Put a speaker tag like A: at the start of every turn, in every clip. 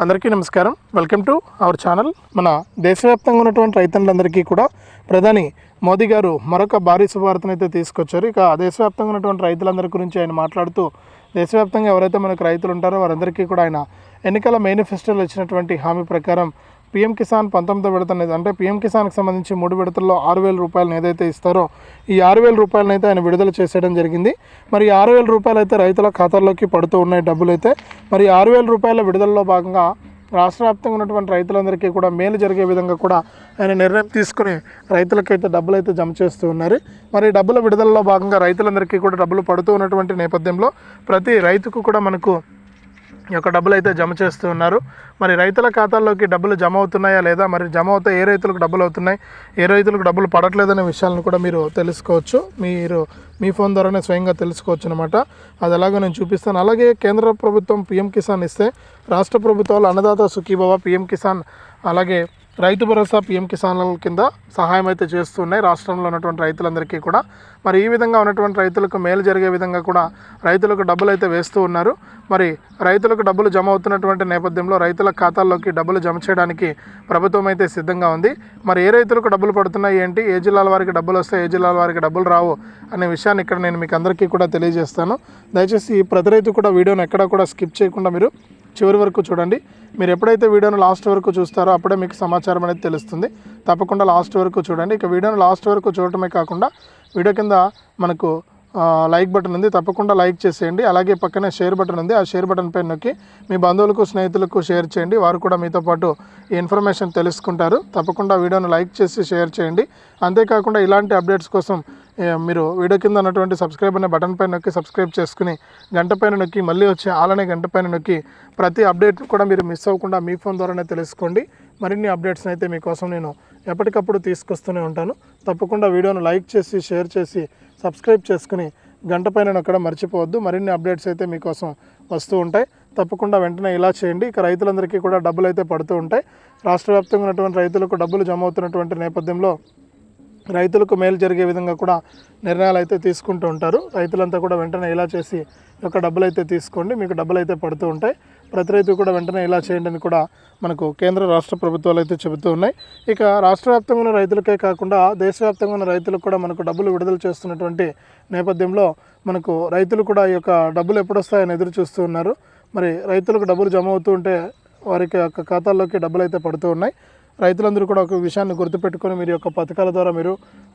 A: అందరికీ నమస్కారం. Welcome to our channel. మన దేశవ్యాప్తంగా ఉన్నటువంటి రైతులందరికీ కూడా ప్రధాని మోదీ గారు మరొక భారీ శుభవార్తను అయితే తీసుకొచ్చారు. ఇక దేశవ్యాప్తంగా ఉన్నటువంటి రైతులందరి గురించి ఆయన మాట్లాడుతూ దేశవ్యాప్తంగా ఎవరైతే మనకు రైతులు ఉంటారో వారందరికీ కూడా ఆయన ఎన్నికల మేనిఫెస్టోలో ఇచ్చినటువంటి హామీ ప్రకారం పీఎం కిసాన్ 19వ విడత అనేది అంటే పీఎం కిసాన్కి సంబంధించి 3 విడతల్లో 6,000 రూపాయలను ఏదైతే ఇస్తారో ఈ 6,000 రూపాయలను అయితే ఆయన విడుదల చేసేయడం జరిగింది. మరి 6,000 రూపాయలు అయితే రైతుల ఖాతాల్లోకి పడుతూ ఉన్నాయి డబ్బులు అయితే. మరి 6,000 రూపాయల విడుదలలో భాగంగా రాష్ట్ర వ్యాప్తంగా ఉన్నటువంటి రైతులందరికీ కూడా మేలు జరిగే విధంగా కూడా ఆయన నిర్ణయం తీసుకుని రైతులకైతే డబ్బులు అయితే జమ చేస్తూ ఉన్నారు. మరి డబ్బుల విడుదలలో భాగంగా రైతులందరికీ కూడా డబ్బులు పడుతూ ఉన్నటువంటి నేపథ్యంలో ప్రతి రైతుకు కూడా మనకు ఈ యొక్క డబ్బులు అయితే జమ చేస్తూ ఉన్నారు. మరి రైతుల ఖాతాల్లోకి డబ్బులు జమ అవుతున్నాయా లేదా, మరి జమ అవుతాయి ఏ రైతులకు డబ్బులు అవుతున్నాయి, ఏ రైతులకు డబ్బులు పడట్లేదనే విషయాలను కూడా మీరు తెలుసుకోవచ్చు. మీరు మీ ఫోన్ ద్వారానే స్వయంగా తెలుసుకోవచ్చు అనమాట. అది ఎలాగో నేను చూపిస్తాను. అలాగే కేంద్ర ప్రభుత్వం పీఎం కిసాన్ ఇస్తే రాష్ట్ర ప్రభుత్వాలు అన్నదాత సుఖీభవ, పీఎం కిసాన్, అలాగే రైతు భరోసా, పీఎం కిసాన్ల కింద సహాయం అయితే చేస్తున్నాయి రాష్ట్రంలో ఉన్నటువంటి రైతులందరికీ కూడా. మరి ఈ విధంగా ఉన్నటువంటి రైతులకు మేలు జరిగే విధంగా కూడా రైతులకు డబ్బులు అయితే వేస్తూ ఉన్నారు. మరి రైతులకు డబ్బులు జమ అవుతున్నటువంటి నేపథ్యంలో రైతుల ఖాతాల్లోకి డబ్బులు జమ చేయడానికి ప్రభుత్వం అయితే సిద్ధంగా ఉంది. మరి ఏ రైతులకు డబ్బులు పడుతున్నాయి ఏంటి, ఏ జిల్లాల వారికి డబ్బులు వస్తాయి, ఏ జిల్లాల వారికి డబ్బులు రావు అనే విషయాన్ని ఇక్కడ నేను మీకు అందరికీ కూడా తెలియజేస్తాను. దయచేసి ప్రతి రైతు కూడా వీడియోని ఎక్కడా కూడా స్కిప్ చేయకుండా మీరు చివరి వరకు చూడండి. మీరు ఎప్పుడైతే వీడియోను లాస్ట్ వరకు చూస్తారో అప్పుడే మీకు సమాచారం అనేది తెలుస్తుంది. తప్పకుండా లాస్ట్ వరకు చూడండి. ఇక వీడియోను లాస్ట్ వరకు చూడటమే కాకుండా వీడియో కింద మనకు లైక్ బటన్ ఉంది, తప్పకుండా లైక్ చేసేయండి. అలాగే పక్కనే షేర్ బటన్ ఉంది, ఆ షేర్ బటన్ పైన నొక్కి మీ బంధువులకు స్నేహితులకు షేర్ చేయండి. వారు కూడా మీతో పాటు ఈ ఇన్ఫర్మేషన్ తెలుసుకుంటారు. తప్పకుండా వీడియోను లైక్ చేసి షేర్ చేయండి. అంతేకాకుండా ఇలాంటి అప్డేట్స్ కోసం మీరు వీడియో కింద ఉన్నటువంటి సబ్స్క్రైబ్ అనే బటన్ పైన నొక్కి సబ్స్క్రైబ్ చేసుకుని గంట పైన నొక్కి మళ్ళీ వచ్చే ఆలనే గంట పైన నొక్కి ప్రతి అప్డేట్ కూడా మీరు మిస్ అవ్వకుండా మీ ఫోన్ ద్వారానే తెలుసుకోండి. మరిన్ని అప్డేట్స్ని అయితే మీకోసం నేను ఎప్పటికప్పుడు తీసుకొస్తూనే ఉంటాను. తప్పకుండా వీడియోను లైక్ చేసి షేర్ చేసి సబ్స్క్రైబ్ చేసుకుని గంట పైన నొక్కడం మర్చిపోవద్దు. మరిన్ని అప్డేట్స్ అయితే మీకోసం వస్తూ ఉంటాయి. తప్పకుండా వెంటనే ఇలా చేయండి. ఇక రైతులందరికీ కూడా డబ్బులు అయితే పడుతూ ఉంటాయి. రాష్ట్ర వ్యాప్తంగా ఉన్నటువంటి రైతులకు డబ్బులు జమ అవుతున్నటువంటి నేపథ్యంలో రైతులకు మేలు జరిగే విధంగా కూడా నిర్ణయాలు అయితే తీసుకుంటూ ఉంటారు. రైతులంతా కూడా వెంటనే ఇలా చేసి యొక్క డబ్బులు అయితే తీసుకోండి, మీకు డబ్బులు అయితే పడుతూ ఉంటాయి. ప్రతి రైతు కూడా వెంటనే ఇలా చేయండి అని కూడా మనకు కేంద్ర రాష్ట్ర ప్రభుత్వాలు అయితే చెబుతూ ఉన్నాయి. ఇక రాష్ట్ర వ్యాప్తంగా ఉన్న రైతులకే కాకుండా దేశవ్యాప్తంగా ఉన్న రైతులకు కూడా మనకు డబ్బులు విడుదల చేస్తున్నటువంటి నేపథ్యంలో మనకు రైతులు కూడా ఈ యొక్క డబ్బులు ఎప్పుడు వస్తాయని ఎదురు చూస్తూ ఉన్నారు. మరి రైతులకు డబ్బులు జమ అవుతూ ఉంటే వారికి యొక్క ఖాతాల్లోకి డబ్బులు అయితే పడుతూ ఉన్నాయి. రైతులందరూ కూడా ఒక విషయాన్ని గుర్తుపెట్టుకొని మీరు యొక్క పథకాల ద్వారా మీరు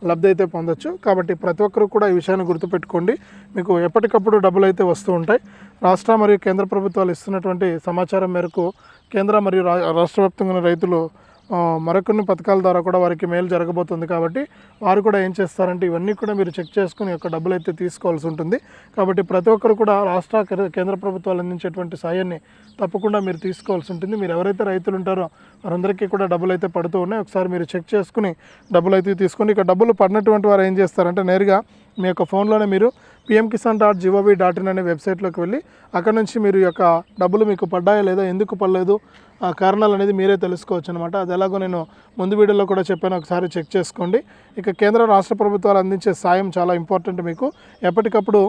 A: లబ్ధి అయితే పొందొచ్చు. కాబట్టి ప్రతి ఒక్కరు కూడా ఈ విషయాన్ని గుర్తుపెట్టుకోండి. మీకు ఎప్పటికప్పుడు డబ్బులు అయితే వస్తూ ఉంటాయి. రాష్ట్ర మరియు కేంద్ర ప్రభుత్వాలు ఇస్తున్నటువంటి సమాచారం మేరకు కేంద్ర మరియు రాష్ట్ర వ్యాప్తంగా రైతులు మరికొన్ని పథకాల ద్వారా కూడా వారికి మేలు జరగబోతుంది. కాబట్టి వారు కూడా ఏం చేస్తారంటే ఇవన్నీ కూడా మీరు చెక్ చేసుకుని యొక్క డబ్బులు అయితే తీసుకోవాల్సి ఉంటుంది. కాబట్టి ప్రతి ఒక్కరు కూడా రాష్ట్ర కేంద్ర ప్రభుత్వాలు అందించేటువంటి సాయాన్ని తప్పకుండా మీరు తీసుకోవాల్సి ఉంటుంది. మీరు ఎవరైతే రైతులు ఉంటారో వారందరికీ కూడా డబ్బులు అయితే పడుతూ ఉన్నాయి. ఒకసారి మీరు చెక్ చేసుకుని డబ్బులు అయితే తీసుకోండి. ఇక డబ్బులు పడినటువంటి వారు ఏం చేస్తారంటే నేరుగా మీ యొక్క ఫోన్లోనే మీరు pmkisan.gov.in అనే వెబ్సైట్లోకి వెళ్ళి అక్కడ నుంచి మీరు యొక్క డబ్బులు మీకు పడ్డాయా లేదా, ఎందుకు పడలేదు, ఆ కారణాలు అనేది మీరే తెలుసుకోవచ్చు అనమాట. అది ఎలాగో నేను ముందు వీడియోలో కూడా చెప్పాను, ఒకసారి చెక్ చేసుకోండి. ఇక కేంద్ర రాష్ట్ర ప్రభుత్వాలు అందించే సాయం చాలా ఇంపార్టెంట్. మీకు ఎప్పటికప్పుడు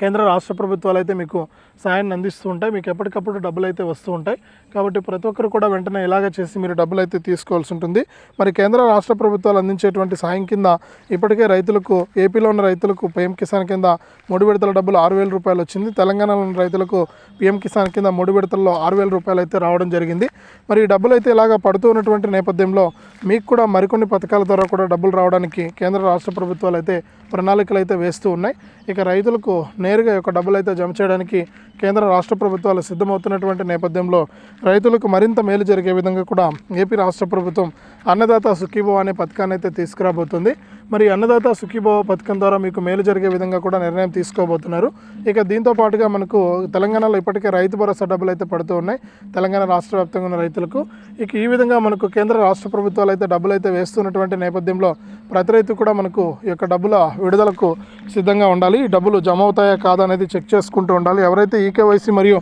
A: కేంద్ర రాష్ట్ర ప్రభుత్వాలు అయితే మీకు సాయాన్ని అందిస్తూ ఉంటాయి. మీకు ఎప్పటికప్పుడు డబ్బులు అయితే వస్తూ ఉంటాయి. కాబట్టి ప్రతి ఒక్కరు కూడా వెంటనే ఇలాగ చేసి మీరు డబ్బులు అయితే తీసుకోవాల్సి ఉంటుంది. మరి కేంద్ర రాష్ట్ర ప్రభుత్వాలు అందించేటువంటి సాయం కింద ఇప్పటికే రైతులకు, ఏపీలో ఉన్న రైతులకు పీఎం కిసాన్ కింద 3 విడతల డబ్బులు 6,000 రూపాయలు వచ్చింది. తెలంగాణలో ఉన్న రైతులకు పీఎం కిసాన్ కింద 3 విడతల్లో 6,000 రూపాయలు అయితే రావడం జరిగింది. మరి ఈ డబ్బులు అయితే ఇలాగ పడుతూ ఉన్నటువంటి నేపథ్యంలో మీకు కూడా మరికొన్ని పథకాల ద్వారా కూడా డబ్బులు రావడానికి కేంద్ర రాష్ట్ర ప్రభుత్వాలు అయితే ప్రణాళికలు అయితే వేస్తూ ఉన్నాయి. ఇక రైతులకు నేరుగా యొక్క డబ్బులు అయితే జమ చేయడానికి కేంద్ర రాష్ట్ర ప్రభుత్వాలు సిద్ధమవుతున్నటువంటి నేపథ్యంలో రైతులకు మరింత మేలు జరిగే విధంగా కూడా ఏపీ రాష్ట్ర ప్రభుత్వం అన్నదాత సుఖీభవ అనే పథకాన్ని అయితే తీసుకురాబోతుంది. మరి అన్నదాత సుఖీభవ పథకం ద్వారా మీకు మేలు జరిగే విధంగా కూడా నిర్ణయం తీసుకోబోతున్నారు. ఇక దీంతో పాటుగా మనకు తెలంగాణలో ఇప్పటికే రైతు భరోసా డబ్బులు అయితే పడుతూ ఉన్నాయి తెలంగాణ రాష్ట్ర వ్యాప్తంగా ఉన్న రైతులకు. ఇక ఈ విధంగా మనకు కేంద్ర రాష్ట్ర ప్రభుత్వాలు అయితే డబ్బులు అయితే వేస్తున్నటువంటి నేపథ్యంలో ప్రతి రైతు కూడా మనకు ఈ యొక్క డబ్బుల విడుదలకు సిద్ధంగా ఉండాలి. ఈ డబ్బులు జమ అవుతాయా కాదా అనేది చెక్ చేసుకుంటూ ఉండాలి. ఎవరైతే ఈకేవైసీ మరియు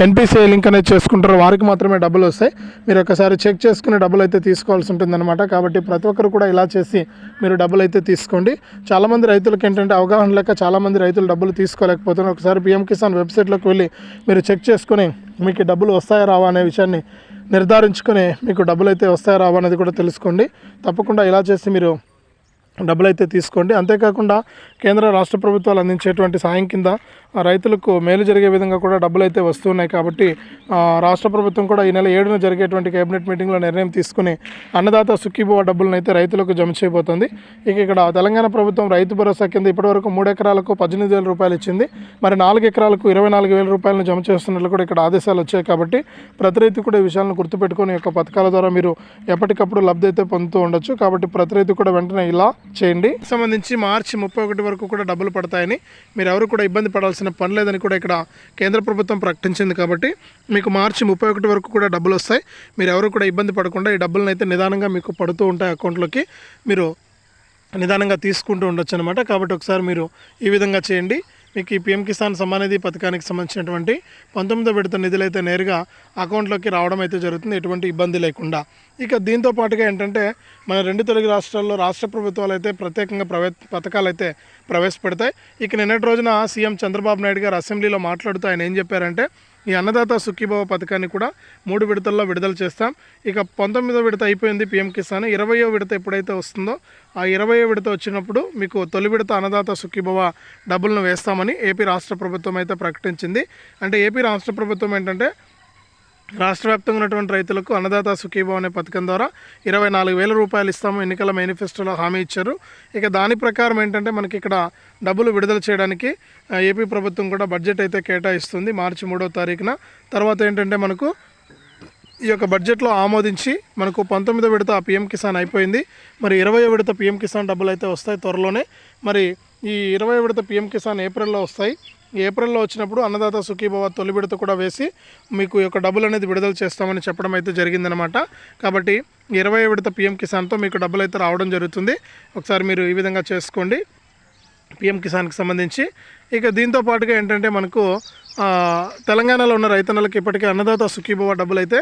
A: ఎన్పిసిఐ లింక్ అనేది చేసుకుంటారో వారికి మాత్రమే డబ్బులు వస్తాయి. మీరు ఒకసారి చెక్ చేసుకుని డబ్బులు అయితే తీసుకోవాల్సి ఉంటుందన్నమాట. కాబట్టి ప్రతి ఒక్కరు కూడా ఇలా చేసి మీరు డబ్బులు అయితే తీసుకోండి. చాలామంది రైతులకు ఏంటంటే అవగాహన లేక చాలామంది రైతులు డబ్బులు తీసుకోలేకపోతున్నారు. ఒకసారి పిఎం కిసాన్ వెబ్సైట్లోకి వెళ్ళి మీరు చెక్ చేసుకొని మీకు డబ్బులు వస్తాయా రావా అనే విషయాన్ని నిర్ధారించుకొని మీకు డబ్బులు అయితే వస్తాయా రావా అనేది కూడా తెలుసుకోండి. తప్పకుండా ఇలా చేసి మీరు డబ్బులు అయితే తీసుకోండి. అంతేకాకుండా కేంద్ర రాష్ట్ర ప్రభుత్వాలు అందించేటువంటి సాయం కింద రైతులకు మేలు జరిగే విధంగా కూడా డబ్బులు అయితే వస్తున్నాయి. కాబట్టి రాష్ట్ర ప్రభుత్వం కూడా ఈ నెల 7న జరిగేటువంటి కేబినెట్ మీటింగ్లో నిర్ణయం తీసుకుని అన్నదాత సుఖీభవ డబ్బులను అయితే రైతులకు జమ చేయబోతుంది. ఇక్కడ తెలంగాణ ప్రభుత్వం రైతు భరోసా కింద ఇప్పటివరకు 3 ఎకరాలకు 18,000 రూపాయలు ఇచ్చింది. మరి 4 ఎకరాలకు 24,000 రూపాయలను జమ చేస్తున్నట్లు కూడా ఇక్కడ ఆదేశాలు వచ్చాయి. కాబట్టి ప్రతి రైతు కూడా ఈ విషయాలను గుర్తుపెట్టుకొని యొక్క పథకాల ద్వారా మీరు ఎప్పటికప్పుడు లబ్ధి అయితే పొందుతూ ఉండొచ్చు. కాబట్టి ప్రతి రైతు కూడా వెంటనే ఇలా చేయండి. సంబంధించి మార్చి 31 వరకు కూడా డబ్బులు పడతాయని, మీరు ఎవరు కూడా ఇబ్బంది పడాల్సిన పని లేదని కూడా ఇక్కడ కేంద్ర ప్రభుత్వం ప్రకటించింది. కాబట్టి మీకు మార్చి 31 వరకు కూడా డబ్బులు వస్తాయి. మీరు ఎవరు కూడా ఇబ్బంది పడకుండా ఈ డబ్బులను అయితే నిదానంగా మీకు పడుతూ ఉంటాయి అకౌంట్లోకి, మీరు నిదానంగా తీసుకుంటూ ఉండొచ్చు అనమాట. కాబట్టి ఒకసారి మీరు ఈ విధంగా చేయండి. మీకు ఈ పిఎం కిసాన్ సమ్మాన్ నిధి పథకానికి సంబంధించినటువంటి 19వ విడత నిధులు అయితే నేరుగా అకౌంట్లోకి రావడం అయితే జరుగుతుంది, ఎటువంటి ఇబ్బంది లేకుండా. ఇక దీంతో పాటుగా ఏంటంటే మన 2 తెలుగు రాష్ట్రాల్లో రాష్ట్ర ప్రభుత్వాలు అయితే ప్రత్యేకంగా పథకాలు అయితే ప్రవేశపెడతాయి. ఇక నిన్నటి రోజున సీఎం చంద్రబాబు నాయుడు గారు అసెంబ్లీలో మాట్లాడుతూ ఆయన ఏం చెప్పారంటే ఈ అన్నదాత సుఖీభవ పథకాన్ని కూడా 3 విడతల్లో విడుదల చేస్తాం. ఇక 19వ విడత అయిపోయింది పిఎం కిసాన్. 20వ విడత ఎప్పుడైతే వస్తుందో ఆ 20వ విడత వచ్చినప్పుడు మీకు తొలి విడత అన్నదాత సుఖీభవ డబ్బులను వేస్తామని ఏపీ రాష్ట్ర ప్రభుత్వం అయితే ప్రకటించింది. అంటే ఏపీ రాష్ట్ర ప్రభుత్వం ఏంటంటే రాష్ట్ర వ్యాప్తంగా ఉన్నటువంటి రైతులకు అన్నదాత సుఖీభవ అనే పథకం ద్వారా 24,000 రూపాయలు ఇస్తాము ఎన్నికల మేనిఫెస్టోలో హామీ ఇచ్చారు. ఇక దాని ప్రకారం ఏంటంటే మనకి ఇక్కడ డబ్బులు విడుదల చేయడానికి ఏపీ ప్రభుత్వం కూడా బడ్జెట్ అయితే కేటాయిస్తుంది మార్చి 3వ తారీఖున. తర్వాత ఏంటంటే మనకు ఈ యొక్క బడ్జెట్లో ఆమోదించి మనకు 19వ విడత పిఎం కిసాన్ అయిపోయింది. మరి 20వ విడత పిఎం కిసాన్ డబ్బులు అయితే వస్తాయి త్వరలోనే. మరి ఈ 20వ విడత పిఎం కిసాన్ ఏప్రిల్లో వస్తాయి. ఏప్రిల్లో వచ్చినప్పుడు అన్నదాత సుఖీభవ తొలి విడత కూడా వేసి మీకు ఈ యొక్క డబ్బులు అనేది విడుదల చేస్తామని చెప్పడం అయితే జరిగిందనమాట. కాబట్టి 20వ విడత పిఎం కిసాన్తో మీకు డబ్బులు అయితే రావడం జరుగుతుంది. ఒకసారి మీరు ఈ విధంగా చేసుకోండి పిఎం కిసాన్కి సంబంధించి. ఇక దీంతో పాటుగా ఏంటంటే మనకు తెలంగాణలో ఉన్న రైతన్నలకు ఇప్పటికే అన్నదాత సుఖీభవ డబ్బులు అయితే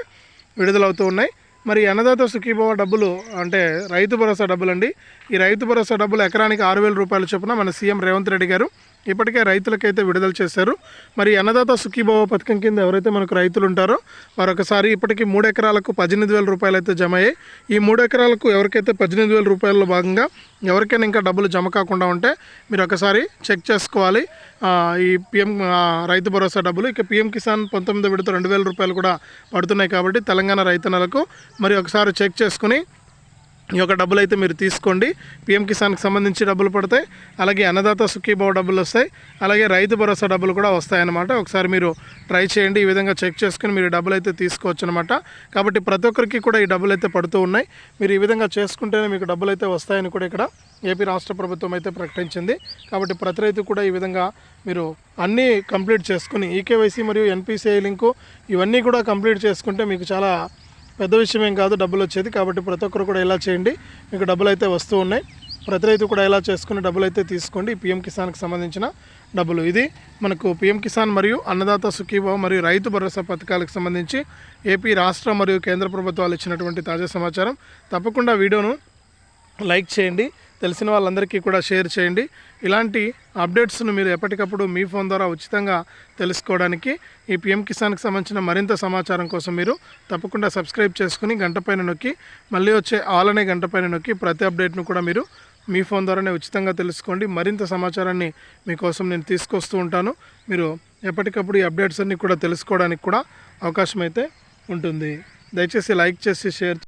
A: విడుదలవుతూ ఉన్నాయి. మరి అన్నదాత సుఖీభవ డబ్బులు అంటే రైతు భరోసా డబ్బులు అండి. ఈ రైతు భరోసా డబ్బులు ఎకరానికి 6,000 రూపాయలు చొప్పున మన సీఎం రేవంత్ రెడ్డి గారు ఇప్పటికే రైతులకైతే విడుదల చేశారు. మరి అన్నదాత సుఖీభవ పథకం కింద ఎవరైతే మనకు రైతులు ఉంటారో వారు ఒకసారి ఇప్పటికీ 3 ఎకరాలకు 18,000 రూపాయలు అయితే జమ అయ్యాయి. ఈ 3 ఎకరాలకు ఎవరికైతే 18,000 రూపాయల్లో భాగంగా ఎవరికైనా ఇంకా డబ్బులు జమ కాకుండా ఉంటే మీరు ఒకసారి చెక్ చేసుకోవాలి ఈ పిఎం రైతు భరోసా డబ్బులు. ఇక పిఎం కిసాన్ 19వ విడత 2,000 రూపాయలు కూడా పడుతున్నాయి. కాబట్టి తెలంగాణ రైతన్నలకు మరి ఒకసారి చెక్ చేసుకుని ఈ యొక్క డబ్బులు అయితే మీరు తీసుకోండి. పిఎం కిసాన్కి సంబంధించి డబ్బులు పడతాయి, అలాగే అన్నదాత సుఖీభవ డబ్బులు వస్తాయి, అలాగే రైతు భరోసా డబ్బులు కూడా వస్తాయన్నమాట. ఒకసారి మీరు ట్రై చేయండి, ఈ విధంగా చెక్ చేసుకుని మీరు డబ్బులు అయితే తీసుకోవచ్చు అనమాట. కాబట్టి ప్రతి ఒక్కరికి కూడా ఈ డబ్బులు అయితే పడుతూ ఉన్నాయి. మీరు ఈ విధంగా చేసుకుంటేనే మీకు డబ్బులు అయితే వస్తాయని కూడా ఇక్కడ ఏపీ రాష్ట్ర ప్రభుత్వం అయితే ప్రకటించింది. కాబట్టి ప్రతి రైతు కూడా ఈ విధంగా మీరు అన్నీ కంప్లీట్ చేసుకుని ఈకేవైసీ మరియు ఎన్పిసిఐ లింకు ఇవన్నీ కూడా కంప్లీట్ చేసుకుంటే మీకు చాలా పెద్ద విషయం ఏం కాదు డబ్బులు వచ్చేది. కాబట్టి ప్రతి ఒక్కరు కూడా ఇలా చేయండి, మీకు డబ్బులు అయితే వస్తూ ఉన్నాయి. ప్రతి రైతు కూడా ఇలా చేసుకుని డబ్బులు అయితే తీసుకోండి పిఎం కిసాన్కి సంబంధించిన డబ్బులు. ఇది మనకు పిఎం కిసాన్ మరియు అన్నదాత సుఖీభవ మరియు రైతు భరోసా పథకాలకు సంబంధించి ఏపీ రాష్ట్ర మరియు కేంద్ర ప్రభుత్వాలు ఇచ్చినటువంటి తాజా సమాచారం. తప్పకుండా వీడియోను లైక్ చేయండి, తెలిసిన వాళ్ళందరికీ కూడా షేర్ చేయండి. ఇలాంటి అప్డేట్స్ను మీరు ఎప్పటికప్పుడు మీ ఫోన్ ద్వారా ఉచితంగా తెలుసుకోవడానికి ఈ పిఎం కిసాన్కి సంబంధించిన మరింత సమాచారం కోసం మీరు తప్పకుండా సబ్స్క్రైబ్ చేసుకుని గంట పైన నొక్కి మళ్ళీ వచ్చే ఆల్ అనే గంట పైన నొక్కి ప్రతి అప్డేట్ను కూడా మీరు మీ ఫోన్ ద్వారానే ఉచితంగా తెలుసుకోండి. మరింత సమాచారాన్ని మీకోసం నేను తీసుకొస్తూ ఉంటాను. మీరు ఎప్పటికప్పుడు ఈ అప్డేట్స్ అన్నీ కూడా తెలుసుకోవడానికి కూడా అవకాశం అయితే ఉంటుంది. దయచేసి లైక్ చేసి షేర్